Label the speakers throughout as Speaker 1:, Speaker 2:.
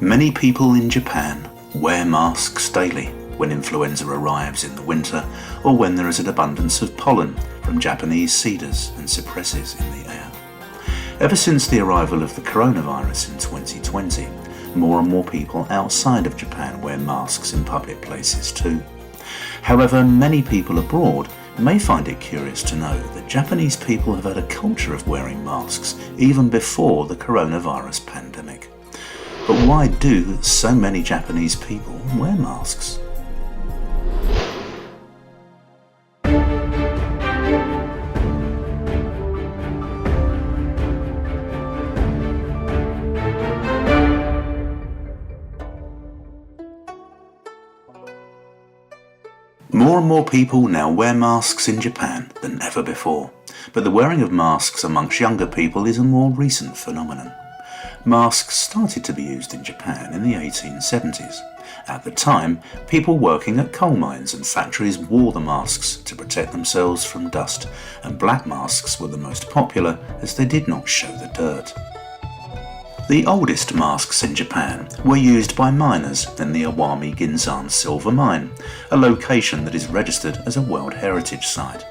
Speaker 1: Many people in Japan wear masks daily when influenza arrives in the winter or when there is an abundance of pollen from Japanese cedars and cypresses in the air. Ever since the arrival of the coronavirus in 2020, more and more people outside of Japan wear masks in public places too. However, many people abroad may find it curious to know that Japanese people have had a culture of wearing masks even before the coronavirus pandemic. But why do so many Japanese people wear masks? More and more people now wear masks in Japan than ever before, but the wearing of masks amongst younger people is a more recent phenomenon. Masks started to be used in Japan in the 1870s. At the time, people working at coal mines and factories wore the masks to protect themselves from dust, and black masks were the most popular as they did not show the dirt. The oldest masks in Japan were used by miners in the Awami Ginzan silver mine, a location that is registered as a World Heritage Site.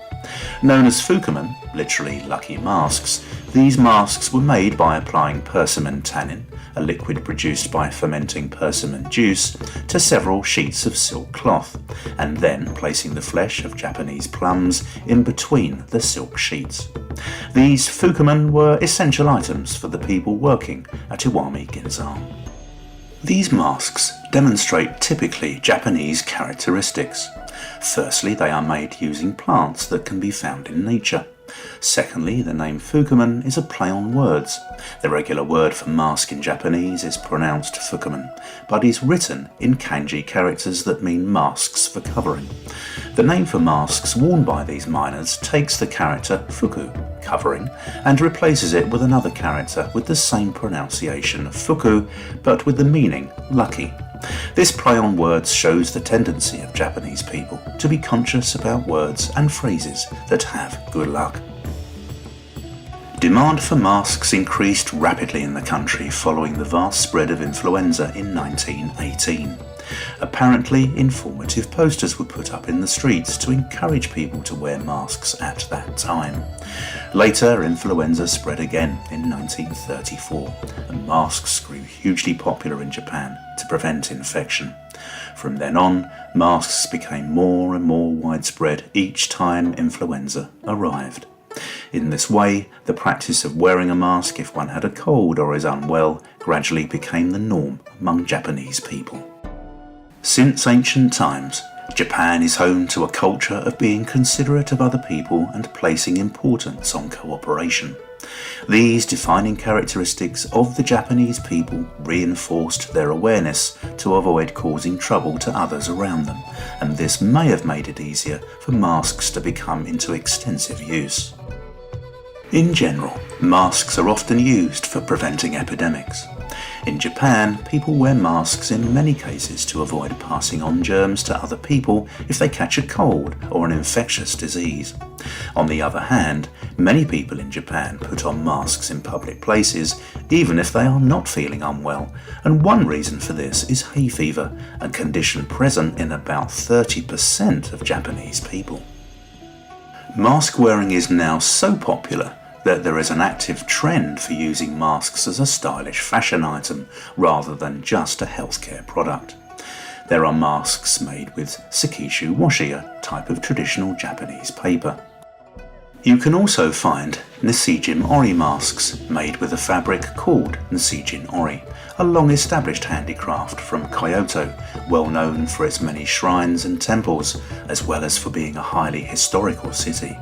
Speaker 1: Known as fukumen, literally lucky masks, these masks were made by applying persimmon tannin, a liquid produced by fermenting persimmon juice, to several sheets of silk cloth, and then placing the flesh of Japanese plums in between the silk sheets. These fukumen were essential items for the people working at Awami Ginzan. These masks demonstrate typically Japanese characteristics. Firstly, they are made using plants that can be found in nature. Secondly, the name fukumen is a play on words. The regular word for mask in Japanese is pronounced fukumen, but is written in kanji characters that mean masks for covering. The name for masks worn by these miners takes the character fuku, covering, and replaces it with another character with the same pronunciation, fuku, but with the meaning lucky. This play on words shows the tendency of Japanese people to be conscious about words and phrases that have good luck. Demand for masks increased rapidly in the country following the vast spread of influenza in 1918. Apparently, informative posters were put up in the streets to encourage people to wear masks at that time. Later, influenza spread again in 1934, and masks grew hugely popular in Japan to prevent infection. From then on, masks became more and more widespread each time influenza arrived. In this way, the practice of wearing a mask if one had a cold or is unwell gradually became the norm among Japanese people. Since ancient times, Japan is home to a culture of being considerate of other people and placing importance on cooperation. These defining characteristics of the Japanese people reinforced their awareness to avoid causing trouble to others around them, and this may have made it easier for masks to become into extensive use. In general, masks are often used for preventing epidemics. In Japan, people wear masks in many cases to avoid passing on germs to other people if they catch a cold or an infectious disease. On the other hand, many people in Japan put on masks in public places even if they are not feeling unwell, and one reason for this is hay fever, a condition present in about 30% of Japanese people. Mask wearing is now so popular that there is an active trend for using masks as a stylish fashion item rather than just a healthcare product. There are masks made with sekishu washi, a type of traditional Japanese paper. You can also find Nisijin ori masks made with a fabric called Nisijin ori, a long-established handicraft from Kyoto, well known for its many shrines and temples, as well as for being a highly historical city.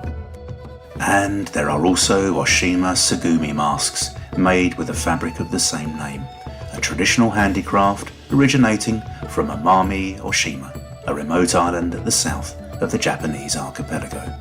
Speaker 1: And there are also Oshima Sugumi masks, made with a fabric of the same name, a traditional handicraft originating from Amami Oshima, a remote island at the south of the Japanese archipelago.